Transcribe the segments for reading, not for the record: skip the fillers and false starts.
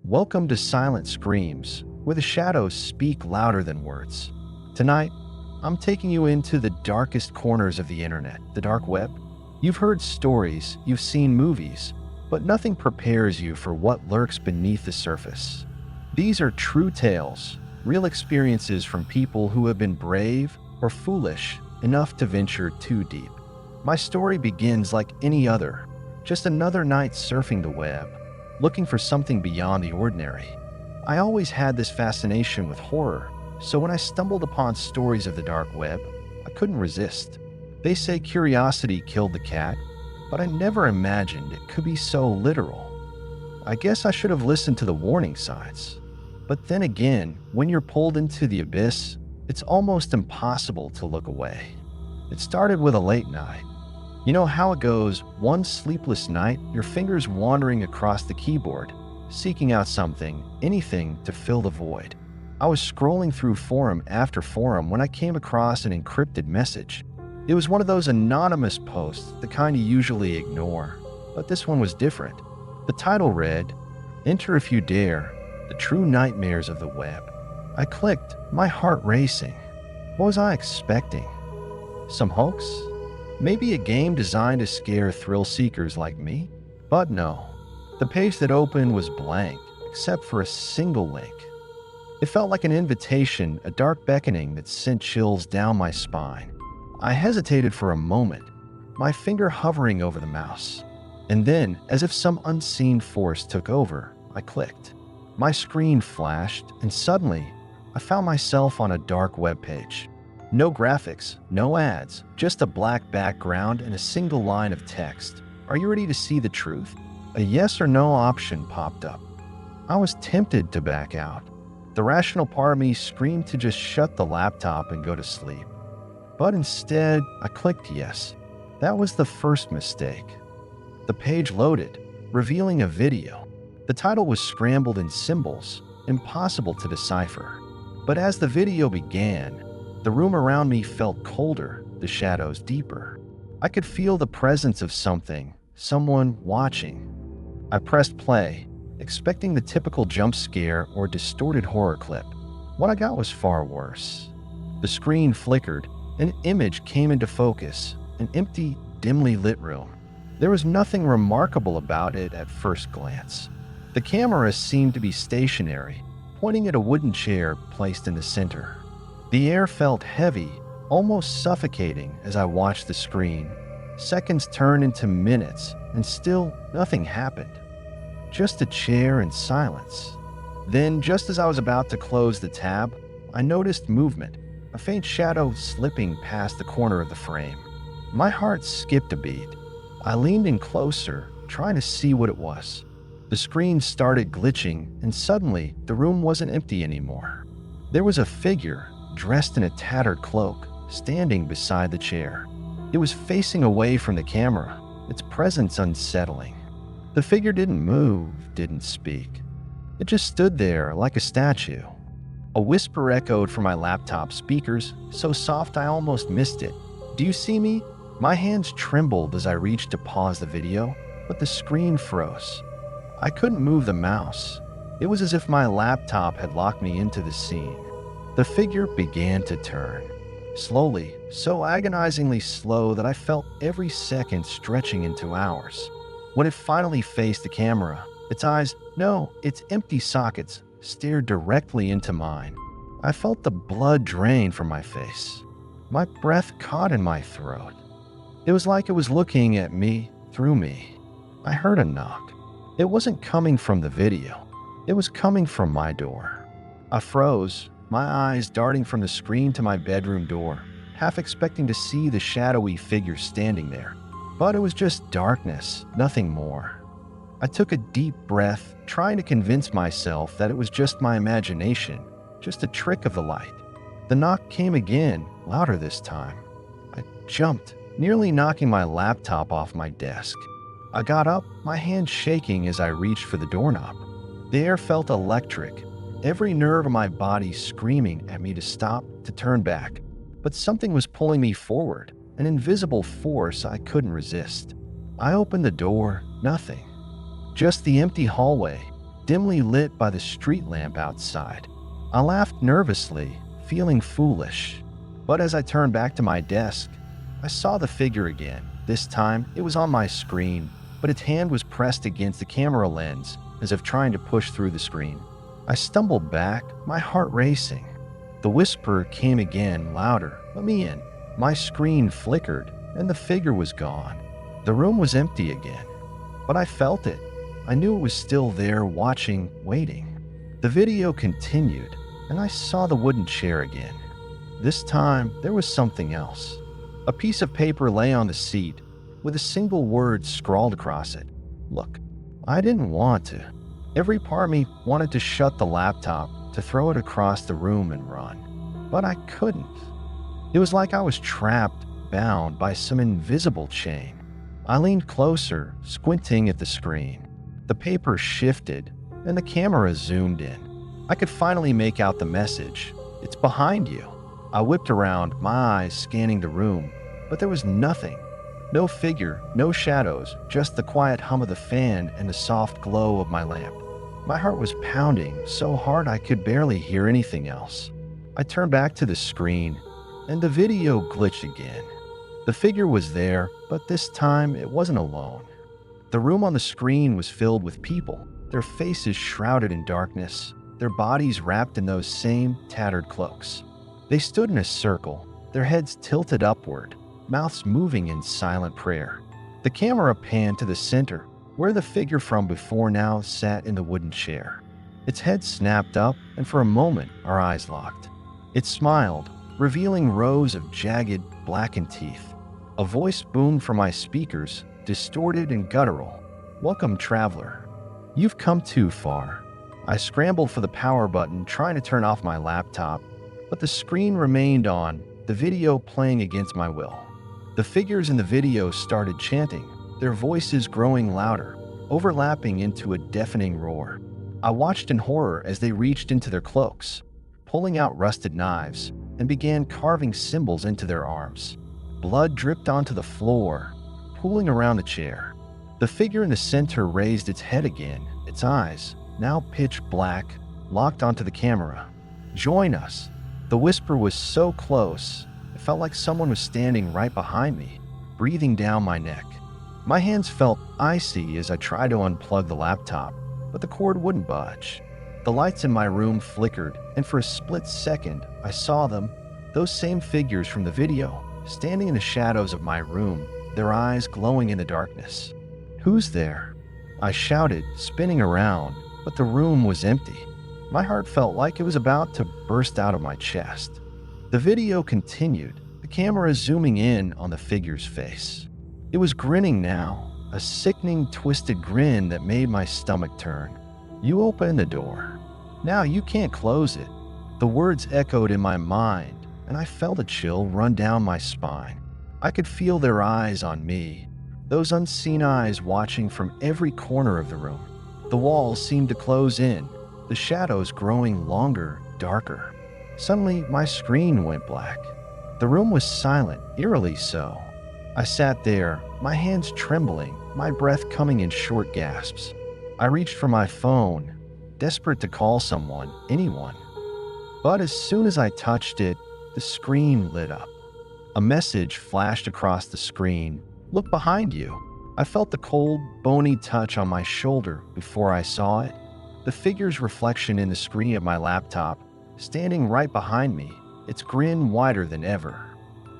Welcome to Silent Screams, where the shadows speak louder than words. Tonight, I'm taking you into the darkest corners of the internet, the dark web. You've heard stories, you've seen movies, but nothing prepares you for what lurks beneath the surface. These are true tales, real experiences from people who have been brave or foolish enough to venture too deep. My story begins like any other, just another night surfing the web, looking for something beyond the ordinary. I always had this fascination with horror, so when I stumbled upon stories of the dark web, I couldn't resist. They say curiosity killed the cat, but I never imagined it could be so literal. I guess I should have listened to the warning signs. But then again, when you're pulled into the abyss, it's almost impossible to look away. It started with a late night. You know how it goes, one sleepless night, your fingers wandering across the keyboard, seeking out something, anything to fill the void. I was scrolling through forum after forum when I came across an encrypted message. It was one of those anonymous posts, the kind you usually ignore, but this one was different. The title read, "Enter if you dare, the true nightmares of the web." I clicked, my heart racing. What was I expecting? Some hoax? Maybe a game designed to scare thrill seekers like me? But no. The page that opened was blank, except for a single link. It felt like an invitation, a dark beckoning that sent chills down my spine. I hesitated for a moment, my finger hovering over the mouse. And then, as if some unseen force took over, I clicked. My screen flashed, and suddenly, I found myself on a dark web page. No graphics, no ads, just a black background and a single line of text. Are you ready to see the truth? A yes or no option popped up. I was tempted to back out. The rational part of me screamed to just shut the laptop and go to sleep. But instead, I clicked yes. That was the first mistake. The page loaded, revealing a video. The title was scrambled in symbols, impossible to decipher. But as the video began, the room around me felt colder, the shadows deeper. I could feel the presence of something, someone watching. I pressed play, expecting the typical jump scare or distorted horror clip. What I got was far worse. The screen flickered, an image came into focus, an empty, dimly lit room. There was nothing remarkable about it at first glance. The camera seemed to be stationary, pointing at a wooden chair placed in the center. The air felt heavy, almost suffocating as I watched the screen. Seconds turned into minutes, and still nothing happened. Just a chair and silence. Then, just as I was about to close the tab, I noticed movement, a faint shadow slipping past the corner of the frame. My heart skipped a beat. I leaned in closer, trying to see what it was. The screen started glitching, and suddenly, the room wasn't empty anymore. There was a figure, dressed in a tattered cloak, standing beside the chair. It was facing away from the camera, its presence unsettling. The figure didn't move, didn't speak. It just stood there like a statue. A whisper echoed from my laptop speakers, so soft I almost missed it. "Do you see me?" My hands trembled as I reached to pause the video, but the screen froze. I couldn't move the mouse. It was as if my laptop had locked me into the scene. The figure began to turn. Slowly, so agonizingly slow that I felt every second stretching into hours. When it finally faced the camera, its eyes, no, its empty sockets, stared directly into mine. I felt the blood drain from my face. My breath caught in my throat. It was like it was looking at me, through me. I heard a knock. It wasn't coming from the video. It was coming from my door. I froze, my eyes darting from the screen to my bedroom door, half expecting to see the shadowy figure standing there. But it was just darkness, nothing more. I took a deep breath, trying to convince myself that it was just my imagination, just a trick of the light. The knock came again, louder this time. I jumped, nearly knocking my laptop off my desk. I got up, my hand shaking as I reached for the doorknob. The air felt electric, every nerve in my body screaming at me to stop, to turn back. But something was pulling me forward, an invisible force I couldn't resist. I opened the door, nothing. Just the empty hallway, dimly lit by the street lamp outside. I laughed nervously, feeling foolish. But as I turned back to my desk, I saw the figure again. This time, it was on my screen, but its hand was pressed against the camera lens, as if trying to push through the screen. I stumbled back, my heart racing. The whisper came again, louder. "Let me in." My screen flickered, and the figure was gone. The room was empty again. But I felt it. I knew it was still there, watching, waiting. The video continued, and I saw the wooden chair again. This time, there was something else. A piece of paper lay on the seat, with a single word scrawled across it. "Look." I didn't want to. Every part of me wanted to shut the laptop, to throw it across the room and run. But I couldn't. It was like I was trapped, bound by some invisible chain. I leaned closer, squinting at the screen. The paper shifted, and the camera zoomed in. I could finally make out the message. "It's behind you." I whipped around, my eyes scanning the room, but there was nothing. No figure, no shadows, just the quiet hum of the fan and the soft glow of my lamp. My heart was pounding so hard I could barely hear anything else. I turned back to the screen, and the video glitched again. The figure was there, but this time it wasn't alone. The room on the screen was filled with people, their faces shrouded in darkness, their bodies wrapped in those same tattered cloaks. They stood in a circle, their heads tilted upward, mouths moving in silent prayer. The camera panned to the center, where the figure from before now sat in the wooden chair. Its head snapped up, and for a moment our eyes locked. It smiled, revealing rows of jagged, blackened teeth. A voice boomed from my speakers, distorted and guttural. "Welcome, traveler. You've come too far." I scrambled for the power button, trying to turn off my laptop, but the screen remained on, the video playing against my will. The figures in the video started chanting, their voices growing louder, overlapping into a deafening roar. I watched in horror as they reached into their cloaks, pulling out rusted knives, and began carving symbols into their arms. Blood dripped onto the floor, pooling around the chair. The figure in the center raised its head again, its eyes, now pitch black, locked onto the camera. "Join us." The whisper was so close, it felt like someone was standing right behind me, breathing down my neck. My hands felt icy as I tried to unplug the laptop, but the cord wouldn't budge. The lights in my room flickered, and for a split second, I saw them, those same figures from the video, standing in the shadows of my room, their eyes glowing in the darkness. "Who's there?" I shouted, spinning around, but the room was empty. My heart felt like it was about to burst out of my chest. The video continued, the camera zooming in on the figure's face. It was grinning now, a sickening, twisted grin that made my stomach turn. "You open the door. Now you can't close it." The words echoed in my mind, and I felt a chill run down my spine. I could feel their eyes on me, those unseen eyes watching from every corner of the room. The walls seemed to close in, the shadows growing longer, darker. Suddenly, my screen went black. The room was silent, eerily so. I sat there, my hands trembling, my breath coming in short gasps. I reached for my phone, desperate to call someone, anyone. But as soon as I touched it, the screen lit up. A message flashed across the screen. "Look behind you." I felt the cold, bony touch on my shoulder before I saw it. The figure's reflection in the screen of my laptop, standing right behind me, its grin wider than ever.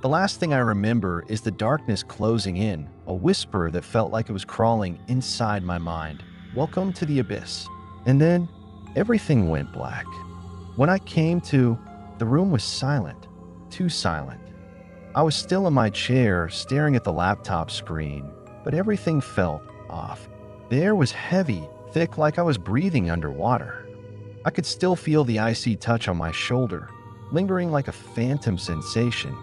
The last thing I remember is the darkness closing in, a whisper that felt like it was crawling inside my mind. "Welcome to the abyss." And then, everything went black. When I came to, the room was silent, too silent. I was still in my chair, staring at the laptop screen, but everything felt off. The air was heavy, thick, like I was breathing underwater. I could still feel the icy touch on my shoulder, lingering like a phantom sensation.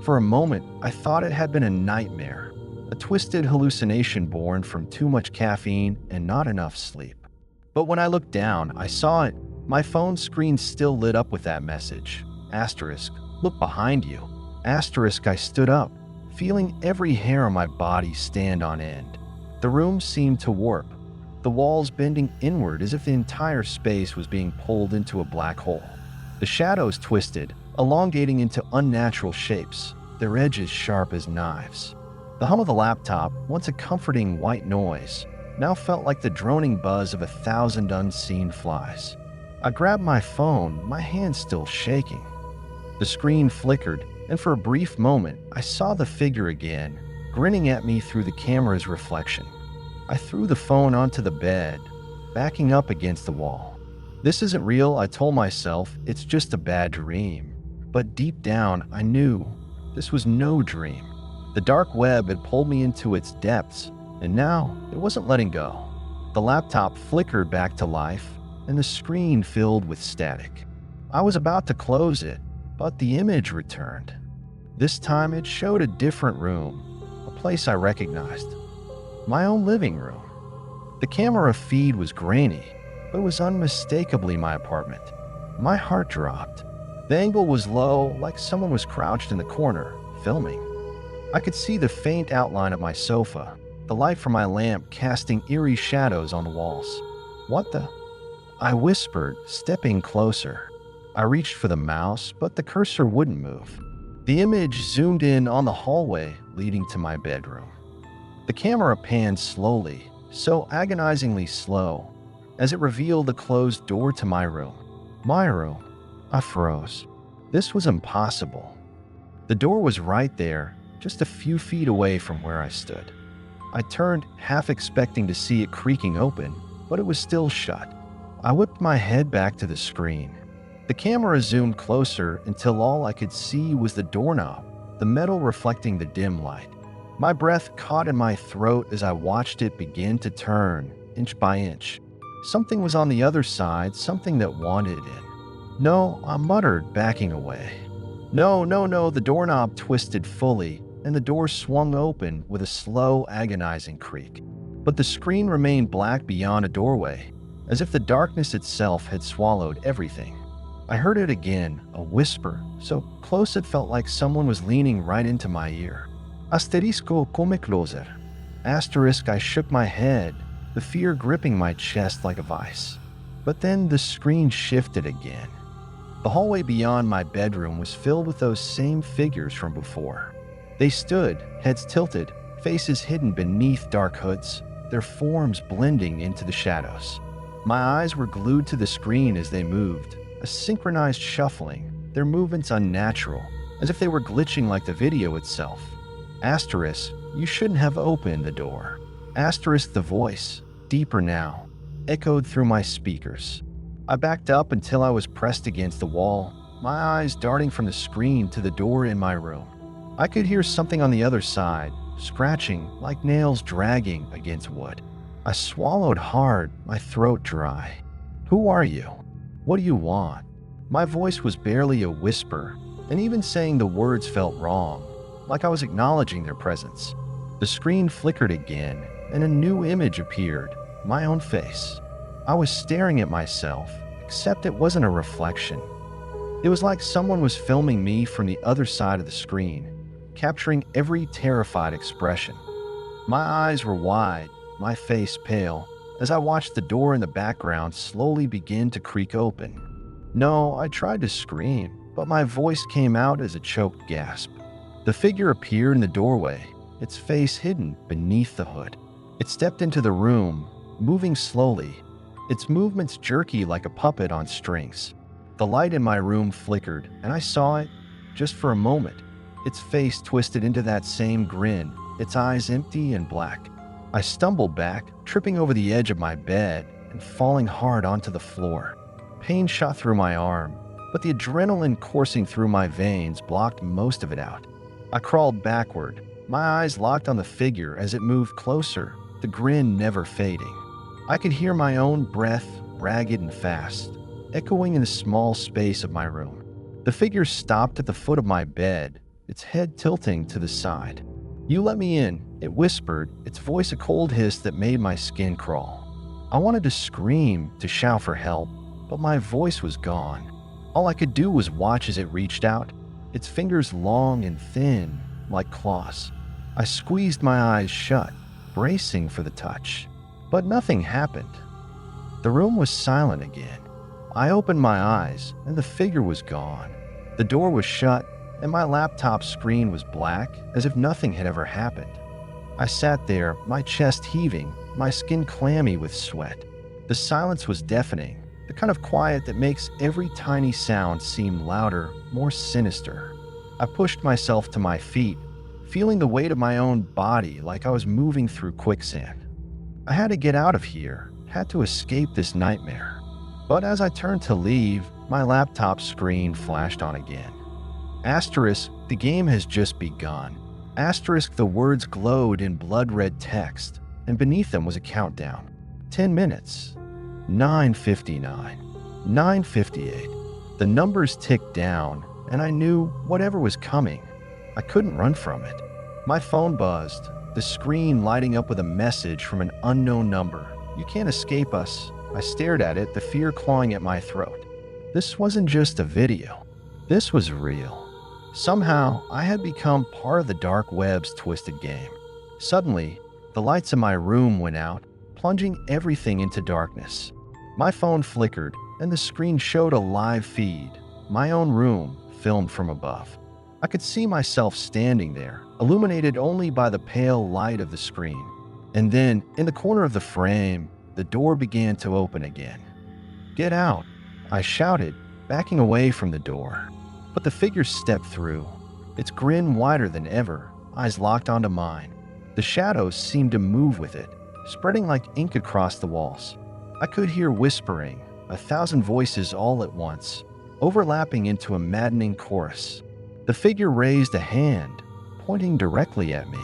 For a moment, I thought it had been a nightmare, a twisted hallucination born from too much caffeine and not enough sleep. But when I looked down, I saw it. My phone screen still lit up with that message. Asterisk, "Look behind you." Asterisk, I stood up, feeling every hair on my body stand on end. The room seemed to warp. the walls bending inward as if the entire space was being pulled into a black hole. The shadows twisted, elongating into unnatural shapes, their edges sharp as knives. The hum of the laptop, once a comforting white noise, now felt like the droning buzz of 1,000 unseen flies. I grabbed my phone, my hand still shaking. The screen flickered, and for a brief moment, I saw the figure again, grinning at me through the camera's reflection. I threw the phone onto the bed, backing up against the wall. This isn't real, I told myself, it's just a bad dream. But deep down, I knew this was no dream. The dark web had pulled me into its depths, and now it wasn't letting go. The laptop flickered back to life, and the screen filled with static. I was about to close it, but the image returned. This time it showed a different room, a place I recognized. My own living room. The camera feed was grainy, but it was unmistakably my apartment. My heart dropped. The angle was low, like someone was crouched in the corner, filming. I could see the faint outline of my sofa, the light from my lamp casting eerie shadows on the walls. "What the?" I whispered, stepping closer. I reached for the mouse, but the cursor wouldn't move. The image zoomed in on the hallway leading to my bedroom. The camera panned slowly, so agonizingly slow, as it revealed the closed door to my room. My room. I froze. This was impossible. The door was right there, just a few feet away from where I stood. I turned, half expecting to see it creaking open, but it was still shut. I whipped my head back to the screen. The camera zoomed closer until all I could see was the doorknob, the metal reflecting the dim light. My breath caught in my throat as I watched it begin to turn, inch by inch. Something was on the other side, something that wanted in. "No," I muttered, backing away. No, the doorknob twisted fully, and the door swung open with a slow, agonizing creak. But the screen remained black beyond a doorway, as if the darkness itself had swallowed everything. I heard it again, a whisper, so close it felt like someone was leaning right into my ear. "Asterisco come closer." Asterisk, I shook my head, the fear gripping my chest like a vice. But then the screen shifted again. The hallway beyond my bedroom was filled with those same figures from before. They stood, heads tilted, faces hidden beneath dark hoods, their forms blending into the shadows. My eyes were glued to the screen as they moved, a synchronized shuffling, their movements unnatural, as if they were glitching like the video itself. Asterisk, "You shouldn't have opened the door." Asterisk, the voice, deeper now, echoed through my speakers. I backed up until I was pressed against the wall, my eyes darting from the screen to the door in my room. I could hear something on the other side, scratching like nails dragging against wood. I swallowed hard, my throat dry. "Who are you? What do you want?" My voice was barely a whisper, and even saying the words felt wrong, like I was acknowledging their presence. The screen flickered again, and a new image appeared, my own face. I was staring at myself, except it wasn't a reflection. It was like someone was filming me from the other side of the screen, capturing every terrified expression. My eyes were wide, my face pale, as I watched the door in the background slowly begin to creak open. No, I tried to scream, but my voice came out as a choked gasp. The figure appeared in the doorway, its face hidden beneath the hood. It stepped into the room, moving slowly, its movements jerky like a puppet on strings. The light in my room flickered, and I saw it, just for a moment, its face twisted into that same grin, its eyes empty and black. I stumbled back, tripping over the edge of my bed and falling hard onto the floor. Pain shot through my arm, but the adrenaline coursing through my veins blocked most of it out. I crawled backward, my eyes locked on the figure as it moved closer, the grin never fading. I could hear my own breath, ragged and fast, echoing in the small space of my room. The figure stopped at the foot of my bed, its head tilting to the side. "You let me in," it whispered, its voice a cold hiss that made my skin crawl. I wanted to scream, to shout for help, but my voice was gone. All I could do was watch as it reached out, its fingers long and thin, like claws. I squeezed my eyes shut, bracing for the touch. But nothing happened. The room was silent again. I opened my eyes, and the figure was gone. The door was shut, and my laptop screen was black, as if nothing had ever happened. I sat there, my chest heaving, my skin clammy with sweat. The silence was deafening, the kind of quiet that makes every tiny sound seem louder, more sinister. I pushed myself to my feet, feeling the weight of my own body like I was moving through quicksand. I had to get out of here, had to escape this nightmare. But as I turned to leave, my laptop screen flashed on again. Asterisk, the game has just begun. Asterisk, the words glowed in blood-red text, and beneath them was a countdown. 10 minutes. 9:59. 9:58. The numbers ticked down, and I knew whatever was coming, I couldn't run from it. My phone buzzed, the screen lighting up with a message from an unknown number. "You can't escape us." I stared at it, the fear clawing at my throat. This wasn't just a video. This was real. Somehow, I had become part of the dark web's twisted game. Suddenly, the lights in my room went out, plunging everything into darkness. My phone flickered, and the screen showed a live feed, my own room, filmed from above. I could see myself standing there, illuminated only by the pale light of the screen. And then, in the corner of the frame, the door began to open again. "Get out," I shouted, backing away from the door. But the figure stepped through, its grin wider than ever, eyes locked onto mine. The shadows seemed to move with it, spreading like ink across the walls. I could hear whispering, 1,000 voices all at once, overlapping into a maddening chorus. The figure raised a hand, pointing directly at me.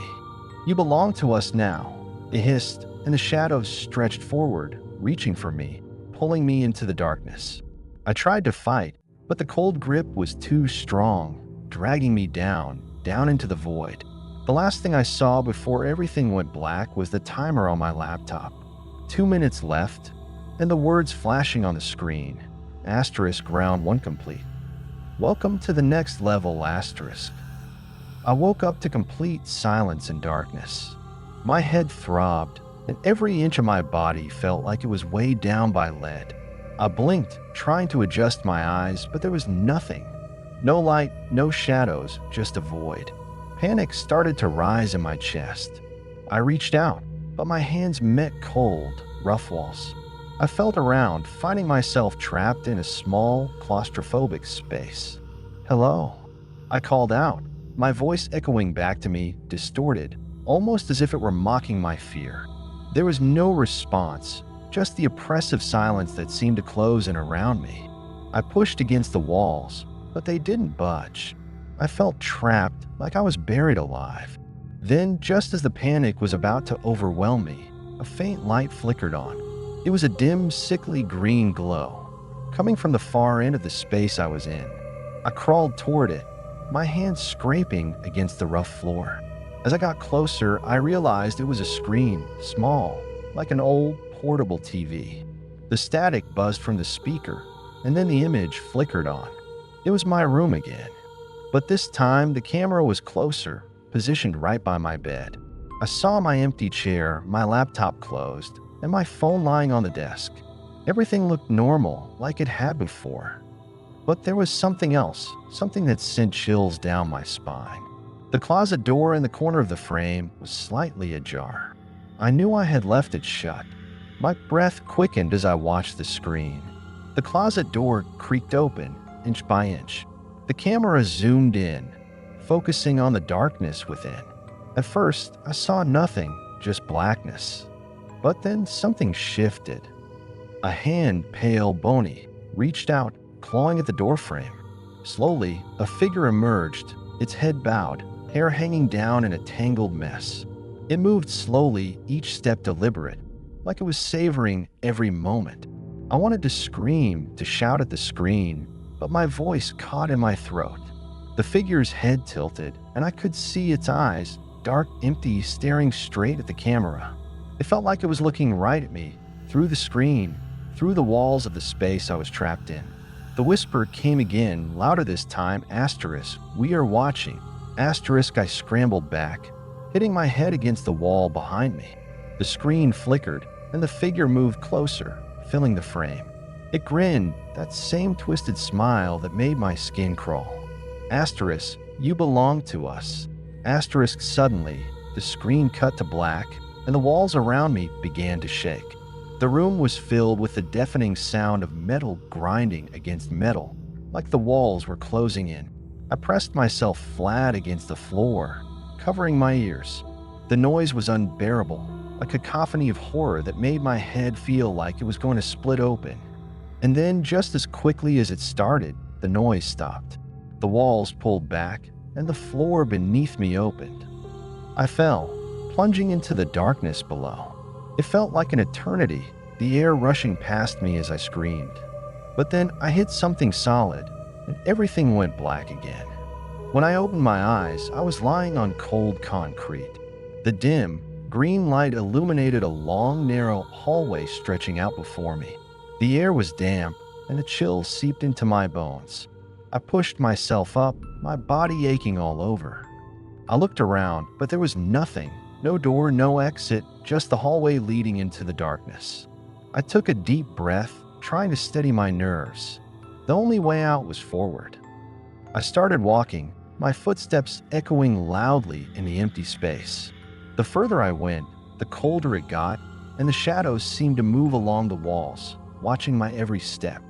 "You belong to us now," it hissed, and the shadows stretched forward, reaching for me, pulling me into the darkness. I tried to fight, but the cold grip was too strong, dragging me down into the void. The last thing I saw before everything went black was the timer on my laptop. 2 minutes left, and the words flashing on the screen. Asterisk round 1 complete. Welcome to the next level, asterisk. I woke up to complete silence and darkness. My head throbbed, and every inch of my body felt like it was weighed down by lead. I blinked, trying to adjust my eyes, but there was nothing. No light, no shadows, just a void. Panic started to rise in my chest. I reached out, but my hands met cold, rough walls. I felt around, finding myself trapped in a small, claustrophobic space. "Hello," I called out, my voice echoing back to me, distorted, almost as if it were mocking my fear. There was no response, just the oppressive silence that seemed to close in around me. I pushed against the walls, but they didn't budge. I felt trapped, like I was buried alive. Then, just as the panic was about to overwhelm me, a faint light flickered on. It was a dim, sickly green glow, coming from the far end of the space I was in. I crawled toward it, my hands scraping against the rough floor. As I got closer, I realized it was a screen, small, like an old, portable TV. The static buzzed from the speaker, and then the image flickered on. It was my room again. But this time, the camera was closer, positioned right by my bed. I saw my empty chair, my laptop closed, and my phone lying on the desk. Everything looked normal, like it had before. But there was something else, something that sent chills down my spine. The closet door in the corner of the frame was slightly ajar. I knew I had left it shut. My breath quickened as I watched the screen. The closet door creaked open, inch by inch. The camera zoomed in, focusing on the darkness within. At first, I saw nothing, just blackness. But then something shifted. A hand, pale, bony, reached out, clawing at the doorframe. Slowly, a figure emerged, its head bowed, hair hanging down in a tangled mess. It moved slowly, each step deliberate, like it was savoring every moment. I wanted to scream, to shout at the screen, but my voice caught in my throat. The figure's head tilted, and I could see its eyes, dark, empty, staring straight at the camera. It felt like it was looking right at me, through the screen, through the walls of the space I was trapped in. The whisper came again, louder this time, asterisk, "We are watching." Asterisk, I scrambled back, hitting my head against the wall behind me. The screen flickered, and the figure moved closer, filling the frame. It grinned, that same twisted smile that made my skin crawl. Asterisk, you belong to us. Asterisk, suddenly, the screen cut to black, and the walls around me began to shake. The room was filled with the deafening sound of metal grinding against metal, like the walls were closing in. I pressed myself flat against the floor, covering my ears. The noise was unbearable, a cacophony of horror that made my head feel like it was going to split open. And then, just as quickly as it started, the noise stopped. The walls pulled back, and the floor beneath me opened. I fell, plunging into the darkness below. It felt like an eternity, the air rushing past me as I screamed. But then I hit something solid, and everything went black again. When I opened my eyes, I was lying on cold concrete. The dim, green light illuminated a long, narrow hallway stretching out before me. The air was damp, and a chill seeped into my bones. I pushed myself up, my body aching all over. I looked around, but there was nothing. No door, no exit, just the hallway leading into the darkness. I took a deep breath, trying to steady my nerves. The only way out was forward. I started walking, my footsteps echoing loudly in the empty space. The further I went, the colder it got, and the shadows seemed to move along the walls, watching my every step.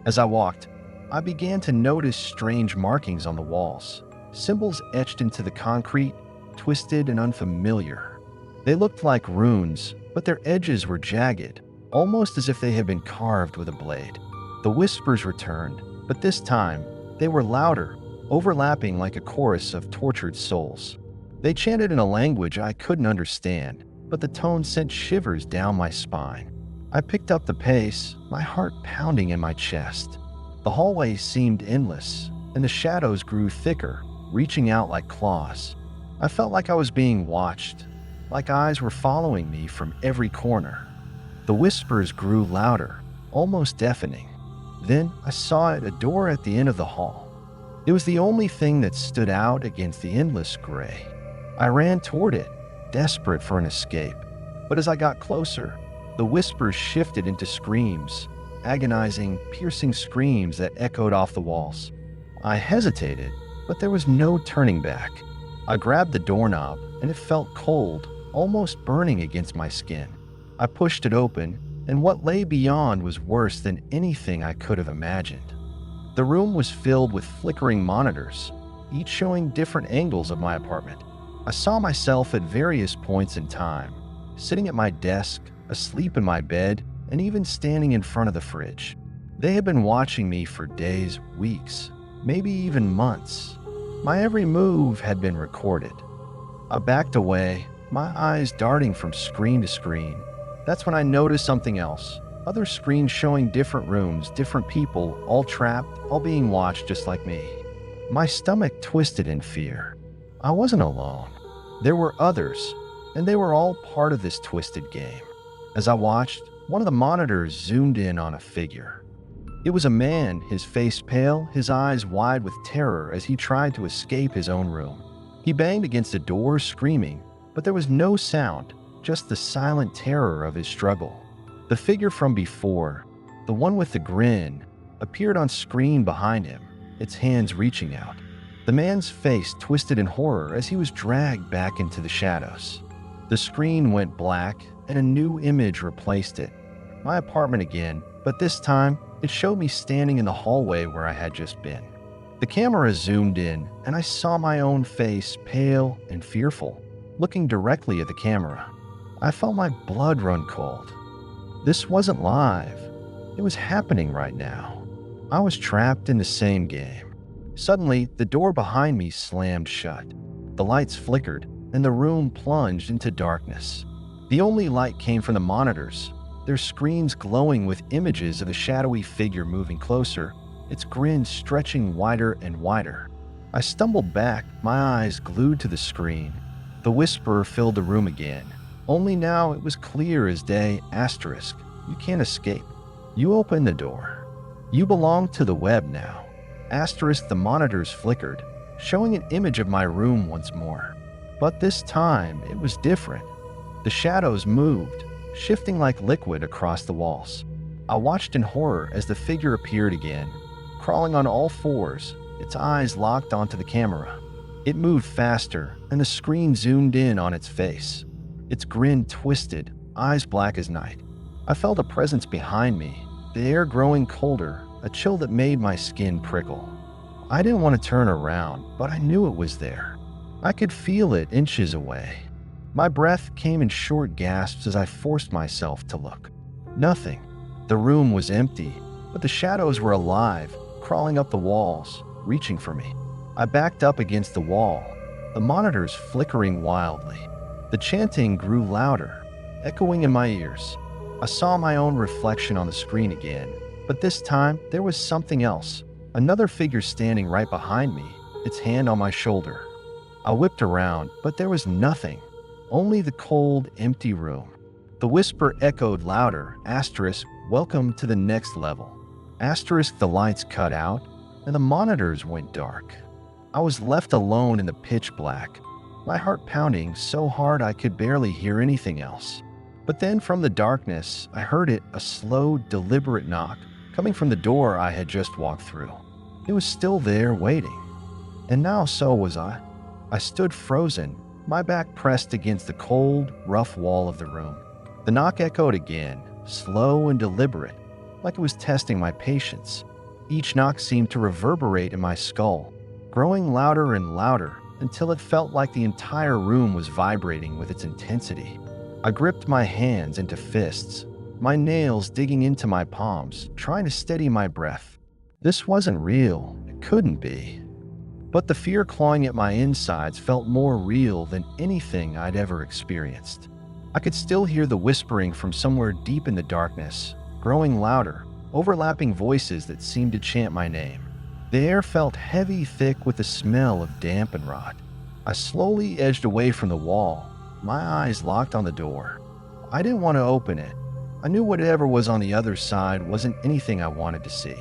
As I walked, I began to notice strange markings on the walls, symbols etched into the concrete, twisted and unfamiliar. They looked like runes, but their edges were jagged, almost as if they had been carved with a blade. The whispers returned, but this time, they were louder, overlapping like a chorus of tortured souls. They chanted in a language I couldn't understand, but the tone sent shivers down my spine. I picked up the pace, my heart pounding in my chest. The hallway seemed endless, and the shadows grew thicker, reaching out like claws. I felt like I was being watched, like eyes were following me from every corner. The whispers grew louder, almost deafening. Then I saw it, a door at the end of the hall. It was the only thing that stood out against the endless gray. I ran toward it, desperate for an escape. But as I got closer, the whispers shifted into screams, agonizing, piercing screams that echoed off the walls. I hesitated, but there was no turning back. I grabbed the doorknob, and it felt cold, almost burning against my skin. I pushed it open, and what lay beyond was worse than anything I could have imagined. The room was filled with flickering monitors, each showing different angles of my apartment. I saw myself at various points in time, sitting at my desk, asleep in my bed, and even standing in front of the fridge. They had been watching me for days, weeks, maybe even months. My every move had been recorded. I backed away, my eyes darting from screen to screen. That's when I noticed something else. Other screens showing different rooms, different people, all trapped, all being watched just like me. My stomach twisted in fear. I wasn't alone. There were others, and they were all part of this twisted game. As I watched, one of the monitors zoomed in on a figure. It was a man, his face pale, his eyes wide with terror as he tried to escape his own room. He banged against a door, screaming, but there was no sound, just the silent terror of his struggle. The figure from before, the one with the grin, appeared on screen behind him, its hands reaching out. The man's face twisted in horror as he was dragged back into the shadows. The screen went black, and a new image replaced it. My apartment again, but this time, it showed me standing in the hallway where I had just been. The camera zoomed in, and I saw my own face, pale and fearful, looking directly at the camera. I felt my blood run cold. This wasn't live. It was happening right now. I was trapped in the same game. Suddenly, the door behind me slammed shut. The lights flickered, and the room plunged into darkness. The only light came from the monitors, their screens glowing with images of a shadowy figure moving closer, its grin stretching wider and wider. I stumbled back, my eyes glued to the screen. The whisper filled the room again. Only now it was clear as day, asterisk. You can't escape. You open the door. You belong to the web now. Asterisk, the monitors flickered, showing an image of my room once more. But this time, it was different. The shadows moved, shifting like liquid across the walls. I watched in horror as the figure appeared again, crawling on all fours, its eyes locked onto the camera. It moved faster, and the screen zoomed in on its face. Its grin twisted, eyes black as night. I felt a presence behind me, the air growing colder, a chill that made my skin prickle. I didn't want to turn around, but I knew it was there. I could feel it inches away. My breath came in short gasps as I forced myself to look. Nothing. The room was empty, but the shadows were alive, crawling up the walls, reaching for me. I backed up against the wall, the monitors flickering wildly. The chanting grew louder, echoing in my ears. I saw my own reflection on the screen again, but this time there was something else. Another figure standing right behind me, its hand on my shoulder. I whipped around, but there was nothing. Only the cold, empty room. The whisper echoed louder, asterisk, welcome to the next level. Asterisk, the lights cut out, and the monitors went dark. I was left alone in the pitch black, my heart pounding so hard I could barely hear anything else. But then from the darkness, I heard it, a slow, deliberate knock, coming from the door I had just walked through. It was still there, waiting. And now so was I. I stood frozen, my back pressed against the cold, rough wall of the room. The knock echoed again, slow and deliberate, like it was testing my patience. Each knock seemed to reverberate in my skull, growing louder and louder until it felt like the entire room was vibrating with its intensity. I gripped my hands into fists, my nails digging into my palms, trying to steady my breath. This wasn't real. It couldn't be. But the fear clawing at my insides felt more real than anything I'd ever experienced. I could still hear the whispering from somewhere deep in the darkness, growing louder, overlapping voices that seemed to chant my name. The air felt heavy, thick with the smell of damp and rot. I slowly edged away from the wall, my eyes locked on the door. I didn't want to open it. I knew whatever was on the other side wasn't anything I wanted to see.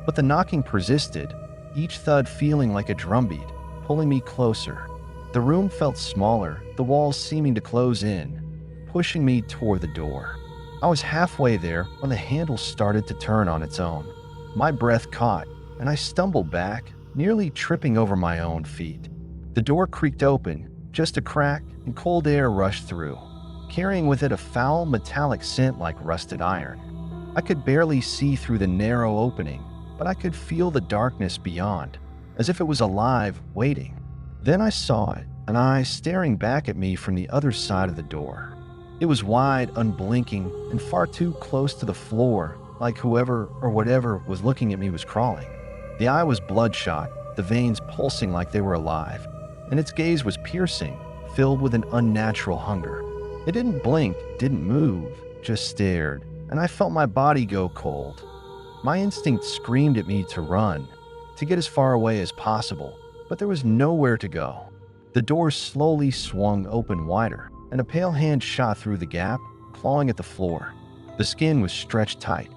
But the knocking persisted, each thud feeling like a drumbeat, pulling me closer. The room felt smaller, the walls seeming to close in, pushing me toward the door. I was halfway there when the handle started to turn on its own. My breath caught, and I stumbled back, nearly tripping over my own feet. The door creaked open, just a crack, and cold air rushed through, carrying with it a foul metallic scent like rusted iron. I could barely see through the narrow opening, but I could feel the darkness beyond, as if it was alive, waiting. Then I saw it, an eye staring back at me from the other side of the door. It was wide, unblinking, and far too close to the floor, like whoever or whatever was looking at me was crawling. The eye was bloodshot, the veins pulsing like they were alive, and its gaze was piercing, filled with an unnatural hunger. It didn't blink, didn't move, just stared, and I felt my body go cold. My instinct screamed at me to run, to get as far away as possible, but there was nowhere to go. The door slowly swung open wider, and a pale hand shot through the gap, clawing at the floor. The skin was stretched tight,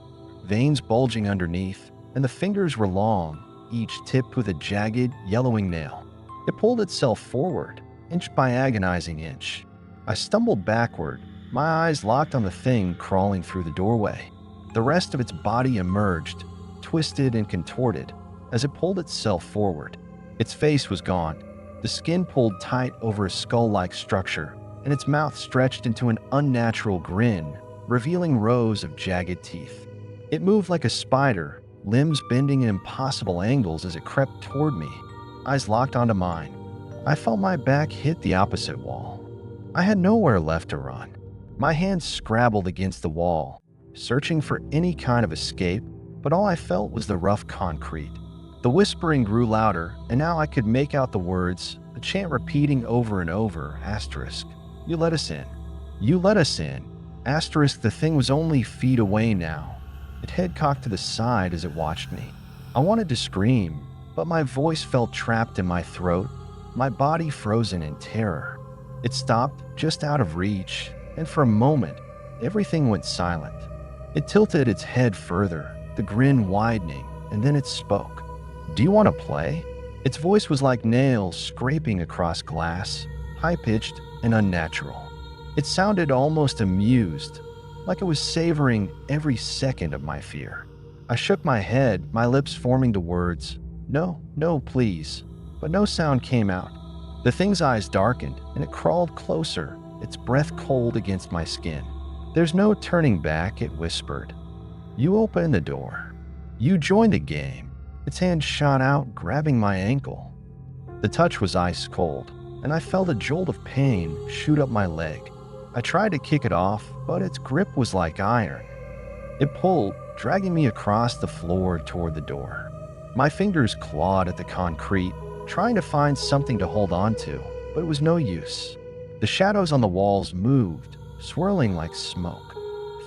veins bulging underneath, and the fingers were long, each tipped with a jagged, yellowing nail. It pulled itself forward, inch by agonizing inch. I stumbled backward, my eyes locked on the thing crawling through the doorway. The rest of its body emerged, twisted and contorted, as it pulled itself forward. Its face was gone, the skin pulled tight over a skull-like structure, and its mouth stretched into an unnatural grin, revealing rows of jagged teeth. It moved like a spider, limbs bending in impossible angles as it crept toward me, eyes locked onto mine. I felt my back hit the opposite wall. I had nowhere left to run. My hands scrabbled against the wall, searching for any kind of escape, but all I felt was the rough concrete. The whispering grew louder, and now I could make out the words, a chant repeating over and over, asterisk, you let us in. You let us in. Asterisk, the thing was only feet away now. It head cocked to the side as it watched me. I wanted to scream, but my voice felt trapped in my throat, my body frozen in terror. It stopped just out of reach, and for a moment, everything went silent. It tilted its head further, the grin widening, and then it spoke. Do you want to play? Its voice was like nails scraping across glass, high-pitched and unnatural. It sounded almost amused, like it was savoring every second of my fear. I shook my head, my lips forming the words, "No, no, please." But no sound came out. The thing's eyes darkened, and it crawled closer, its breath cold against my skin. "There's no turning back," it whispered. "You open the door. You join the game." Its hand shot out, grabbing my ankle. The touch was ice cold, and I felt a jolt of pain shoot up my leg. I tried to kick it off, but its grip was like iron. It pulled, dragging me across the floor toward the door. My fingers clawed at the concrete, trying to find something to hold on to, but it was no use. The shadows on the walls moved, swirling like smoke.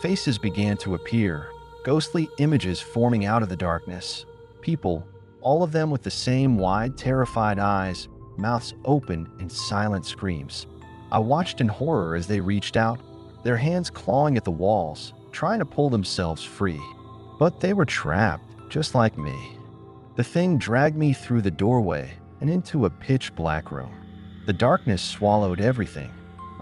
Faces began to appear, ghostly images forming out of the darkness. People, all of them with the same wide, terrified eyes, mouths open in silent screams. I watched in horror as they reached out, their hands clawing at the walls, trying to pull themselves free. But they were trapped, just like me. The thing dragged me through the doorway and into a pitch-black room. The darkness swallowed everything.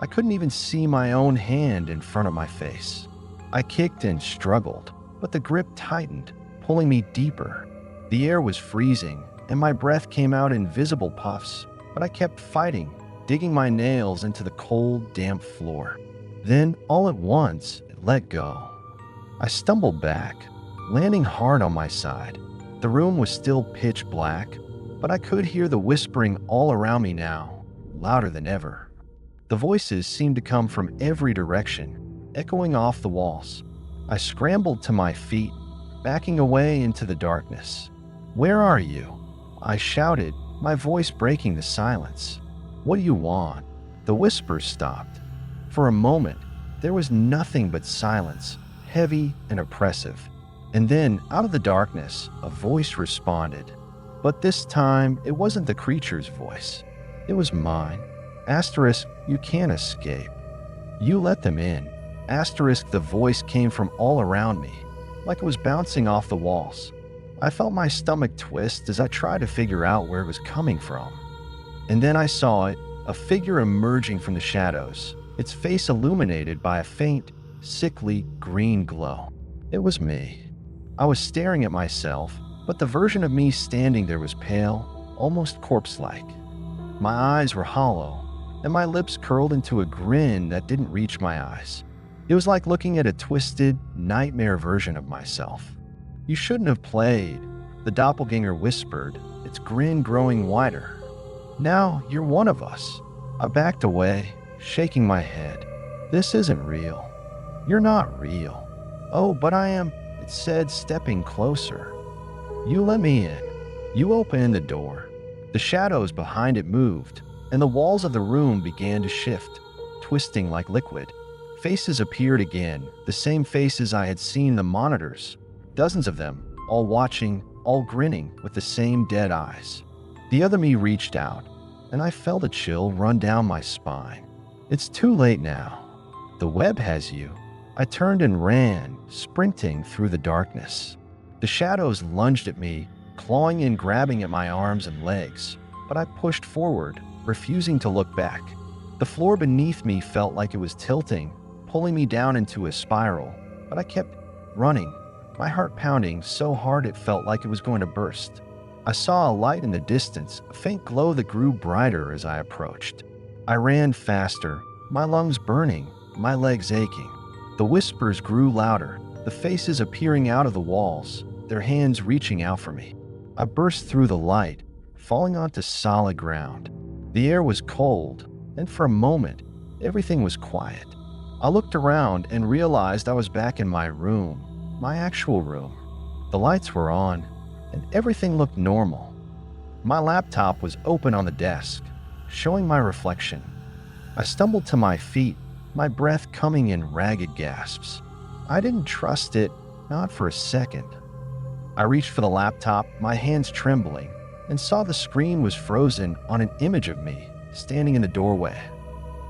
I couldn't even see my own hand in front of my face. I kicked and struggled, but the grip tightened, pulling me deeper. The air was freezing, and my breath came out in visible puffs, but I kept fighting, digging my nails into the cold, damp floor. Then, all at once, it let go. I stumbled back, landing hard on my side. The room was still pitch black, but I could hear the whispering all around me now, louder than ever. The voices seemed to come from every direction, echoing off the walls. I scrambled to my feet, backing away into the darkness. "Where are you?" I shouted, my voice breaking the silence. "What do you want?" The whispers stopped. For a moment, there was nothing but silence, heavy and oppressive. And then, out of the darkness, a voice responded. But this time, it wasn't the creature's voice. It was mine. Asterisk, "You can't escape. You let them in." Asterisk, the voice came from all around me, like it was bouncing off the walls. I felt my stomach twist as I tried to figure out where it was coming from. And then I saw it, a figure emerging from the shadows, its face illuminated by a faint, sickly green glow. It was me. I was staring at myself, but the version of me standing there was pale, almost corpse-like. My eyes were hollow, and my lips curled into a grin that didn't reach my eyes. It was like looking at a twisted, nightmare version of myself. "You shouldn't have played," the doppelganger whispered, its grin growing wider. "Now you're one of us." I backed away, shaking my head. "This isn't real. You're not real." "Oh, but I am," it said, stepping closer. "You let me in. You opened the door." The shadows behind it moved, and the walls of the room began to shift, twisting like liquid. Faces appeared again, the same faces I had seen in the monitors. Dozens of them, all watching, all grinning, with the same dead eyes. The other me reached out, and I felt a chill run down my spine. It's too late now. The web has you. I turned and ran, sprinting through the darkness. The shadows lunged at me, clawing and grabbing at my arms and legs, but I pushed forward, refusing to look back. The floor beneath me felt like it was tilting, pulling me down into a spiral, but I kept running, my heart pounding so hard it felt like it was going to burst. I saw a light in the distance, a faint glow that grew brighter as I approached. I ran faster, my lungs burning, my legs aching. The whispers grew louder, the faces appearing out of the walls, their hands reaching out for me. I burst through the light, falling onto solid ground. The air was cold, and for a moment, everything was quiet. I looked around and realized I was back in my room, my actual room. The lights were on, and everything looked normal. My laptop was open on the desk, showing my reflection. I stumbled to my feet, my breath coming in ragged gasps. I didn't trust it, not for a second. I reached for the laptop, my hands trembling, and saw the screen was frozen on an image of me, standing in the doorway.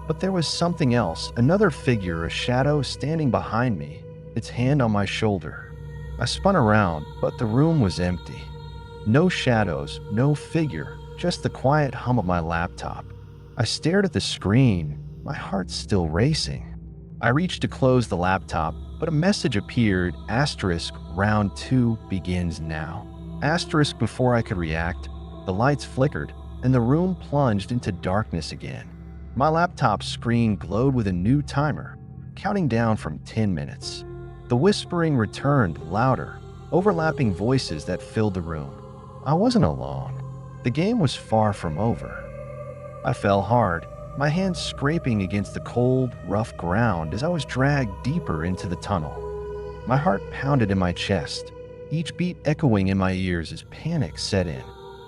But there was something else, another figure, a shadow standing behind me, its hand on my shoulder. I spun around, but the room was empty. No shadows, no figure, just the quiet hum of my laptop. I stared at the screen, my heart still racing. I reached to close the laptop, but a message appeared, asterisk, round 2 begins now. Asterisk before I could react, the lights flickered, and the room plunged into darkness again. My laptop screen glowed with a new timer, counting down from 10 minutes. The whispering returned, louder, overlapping voices that filled the room. I wasn't alone. The game was far from over. I fell hard, my hands scraping against the cold, rough ground as I was dragged deeper into the tunnel. My heart pounded in my chest, each beat echoing in my ears as panic set in.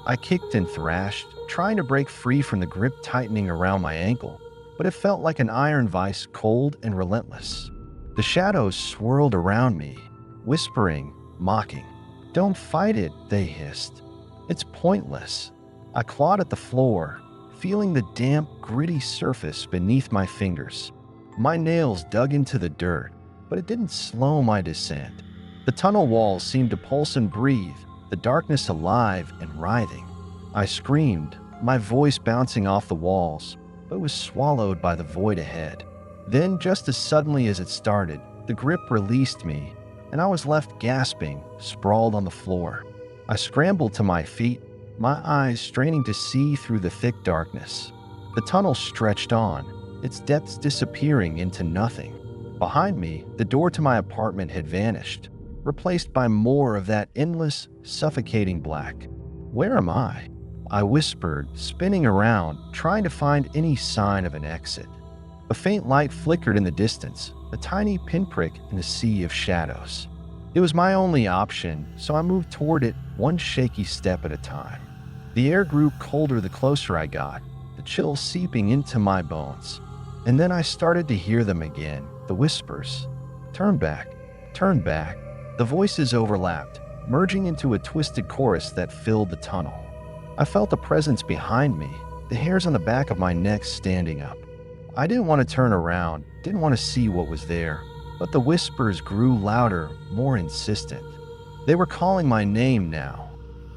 I kicked and thrashed, trying to break free from the grip tightening around my ankle, but it felt like an iron vice, cold and relentless. The shadows swirled around me, whispering, mocking. "Don't fight it," they hissed. "It's pointless." I clawed at the floor, feeling the damp, gritty surface beneath my fingers. My nails dug into the dirt, but it didn't slow my descent. The tunnel walls seemed to pulse and breathe, the darkness alive and writhing. I screamed, my voice bouncing off the walls, but was swallowed by the void ahead. Then, just as suddenly as it started, the grip released me, and I was left gasping, sprawled on the floor. I scrambled to my feet, my eyes straining to see through the thick darkness. The tunnel stretched on, its depths disappearing into nothing. Behind me, the door to my apartment had vanished, replaced by more of that endless, suffocating black. "Where am I?" I whispered, spinning around, trying to find any sign of an exit. A faint light flickered in the distance, a tiny pinprick in a sea of shadows. It was my only option, so I moved toward it one shaky step at a time. The air grew colder the closer I got, the chill seeping into my bones. And then I started to hear them again, the whispers. "Turn back, turn back." The voices overlapped, merging into a twisted chorus that filled the tunnel. I felt a presence behind me, the hairs on the back of my neck standing up. I didn't want to turn around, didn't want to see what was there, but the whispers grew louder, more insistent. They were calling my name now,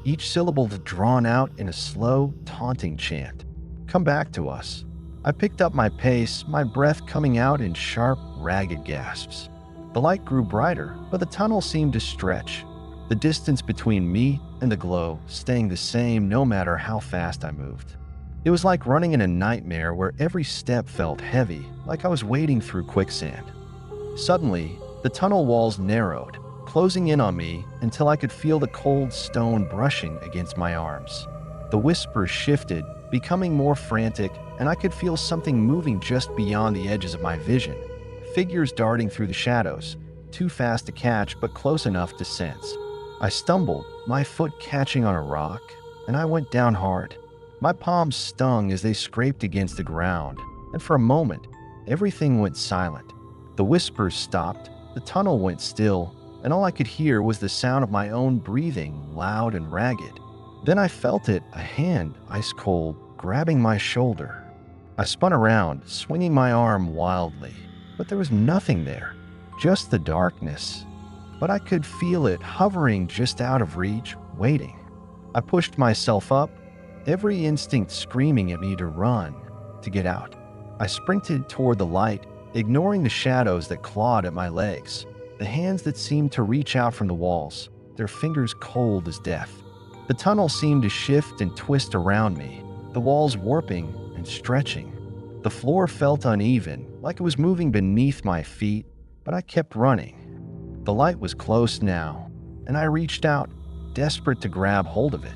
each syllable drawn out in a slow, taunting chant. "Come back to us." I picked up my pace, my breath coming out in sharp, ragged gasps. The light grew brighter, but the tunnel seemed to stretch, the distance between me and the glow staying the same no matter how fast I moved. It was like running in a nightmare where every step felt heavy, like I was wading through quicksand. Suddenly, the tunnel walls narrowed, closing in on me until I could feel the cold stone brushing against my arms. The whispers shifted, becoming more frantic, and I could feel something moving just beyond the edges of my vision. Figures darting through the shadows, too fast to catch but close enough to sense. I stumbled, my foot catching on a rock, and I went down hard. My palms stung as they scraped against the ground, and for a moment, everything went silent. The whispers stopped, the tunnel went still, and all I could hear was the sound of my own breathing, loud and ragged. Then I felt it, a hand, ice cold, grabbing my shoulder. I spun around, swinging my arm wildly, but there was nothing there, just the darkness. But I could feel it hovering just out of reach, waiting. I pushed myself up, every instinct screaming at me to run, to get out. I sprinted toward the light, ignoring the shadows that clawed at my legs, the hands that seemed to reach out from the walls, their fingers cold as death. The tunnel seemed to shift and twist around me, the walls warping and stretching. The floor felt uneven, like it was moving beneath my feet, but I kept running. The light was close now, and I reached out, desperate to grab hold of it.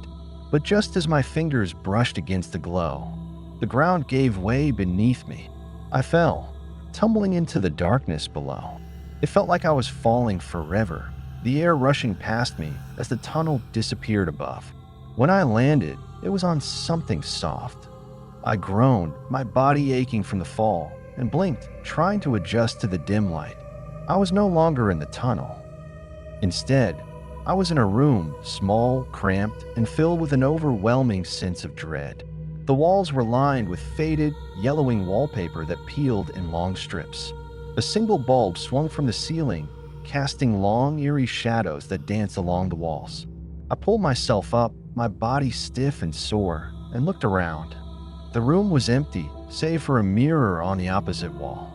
But just as my fingers brushed against the glow, the ground gave way beneath me. I fell, tumbling into the darkness below. It felt like I was falling forever, the air rushing past me as the tunnel disappeared above. When I landed, it was on something soft. I groaned, my body aching from the fall, and blinked, trying to adjust to the dim light. I was no longer in the tunnel. Instead, I was in a room, small, cramped, and filled with an overwhelming sense of dread. The walls were lined with faded, yellowing wallpaper that peeled in long strips. A single bulb swung from the ceiling, casting long, eerie shadows that danced along the walls. I pulled myself up, my body stiff and sore, and looked around. The room was empty, save for a mirror on the opposite wall.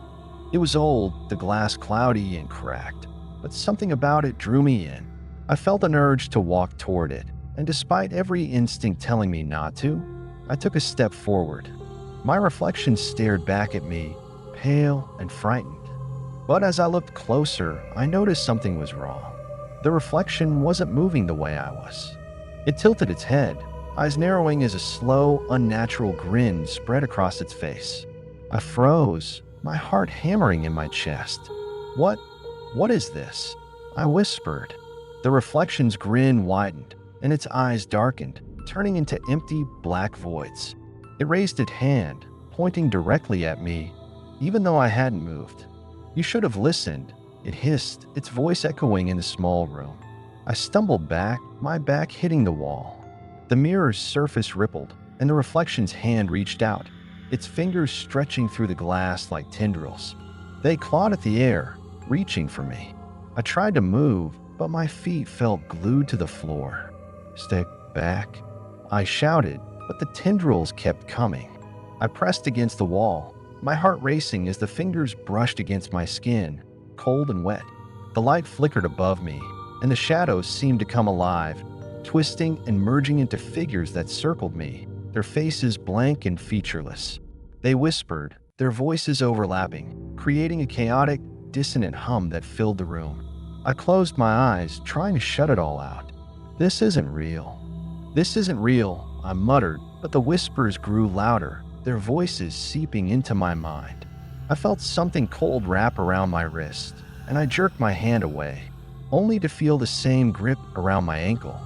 It was old, the glass cloudy and cracked, but something about it drew me in. I felt an urge to walk toward it, and despite every instinct telling me not to, I took a step forward. My reflection stared back at me, pale and frightened. But as I looked closer, I noticed something was wrong. The reflection wasn't moving the way I was. It tilted its head, eyes narrowing as a slow, unnatural grin spread across its face. I froze, my heart hammering in my chest. What is this? I whispered. The reflection's grin widened, and its eyes darkened, turning into empty, black voids. It raised its hand, pointing directly at me, even though I hadn't moved. "You should have listened," it hissed, its voice echoing in the small room. I stumbled back, my back hitting the wall. The mirror's surface rippled, and the reflection's hand reached out, its fingers stretching through the glass like tendrils. They clawed at the air, reaching for me. I tried to move, but my feet felt glued to the floor. "Stay back," I shouted, but the tendrils kept coming. I pressed against the wall, my heart racing as the fingers brushed against my skin, cold and wet. The light flickered above me, and the shadows seemed to come alive, twisting and merging into figures that circled me, their faces blank and featureless. They whispered, their voices overlapping, creating a chaotic, dissonant hum that filled the room. I closed my eyes, trying to shut it all out. "This isn't real. This isn't real," I muttered, but the whispers grew louder, their voices seeping into my mind. I felt something cold wrap around my wrist, and I jerked my hand away, only to feel the same grip around my ankle.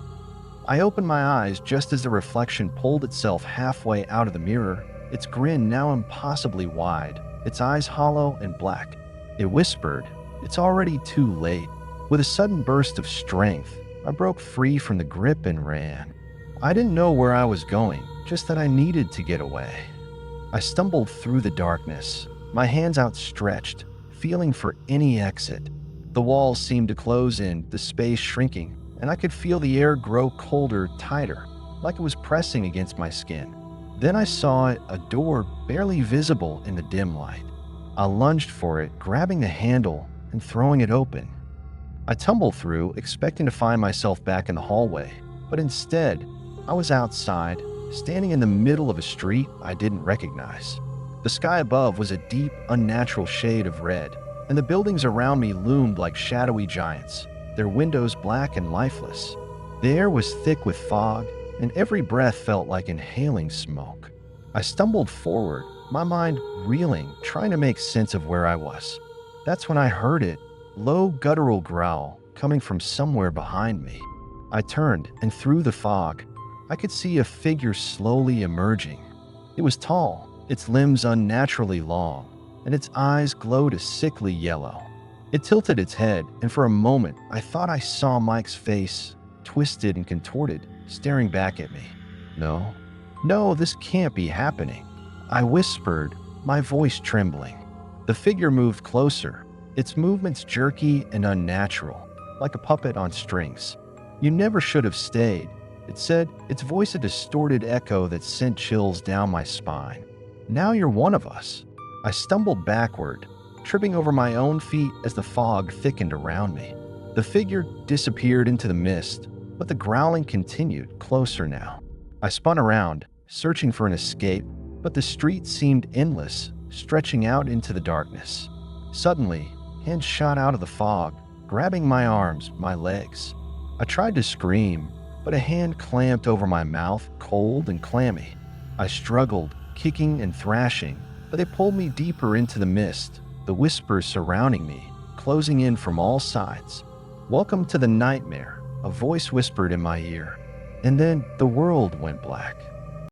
I opened my eyes just as the reflection pulled itself halfway out of the mirror, its grin now impossibly wide, its eyes hollow and black. It whispered, "It's already too late." With a sudden burst of strength, I broke free from the grip and ran. I didn't know where I was going, just that I needed to get away. I stumbled through the darkness, my hands outstretched, feeling for any exit. The walls seemed to close in, the space shrinking, and I could feel the air grow colder, tighter, like it was pressing against my skin. Then I saw it, a door barely visible in the dim light. I lunged for it, grabbing the handle and throwing it open. I tumbled through, expecting to find myself back in the hallway, but instead, I was outside, standing in the middle of a street I didn't recognize. The sky above was a deep, unnatural shade of red, and the buildings around me loomed like shadowy giants, their windows black and lifeless. The air was thick with fog, and every breath felt like inhaling smoke. I stumbled forward, my mind reeling, trying to make sense of where I was. That's when I heard it, low guttural growl coming from somewhere behind me. I turned, and through the fog, I could see a figure slowly emerging. It was tall, its limbs unnaturally long, and its eyes glowed a sickly yellow. It tilted its head, and for a moment, I thought I saw Mike's face, twisted and contorted, staring back at me. No, this can't be happening," I whispered, my voice trembling. The figure moved closer, its movements jerky and unnatural, like a puppet on strings. "You never should have stayed," it said, its voice a distorted echo that sent chills down my spine. "Now you're one of us." I stumbled backward, tripping over my own feet as the fog thickened around me. The figure disappeared into the mist, but the growling continued, closer now. I spun around, searching for an escape, but the street seemed endless, stretching out into the darkness. Suddenly, hands shot out of the fog, grabbing my arms, my legs. I tried to scream, but a hand clamped over my mouth, cold and clammy. I struggled, kicking and thrashing, but they pulled me deeper into the mist, the whispers surrounding me, closing in from all sides. "Welcome to the nightmare," a voice whispered in my ear. And then the world went black.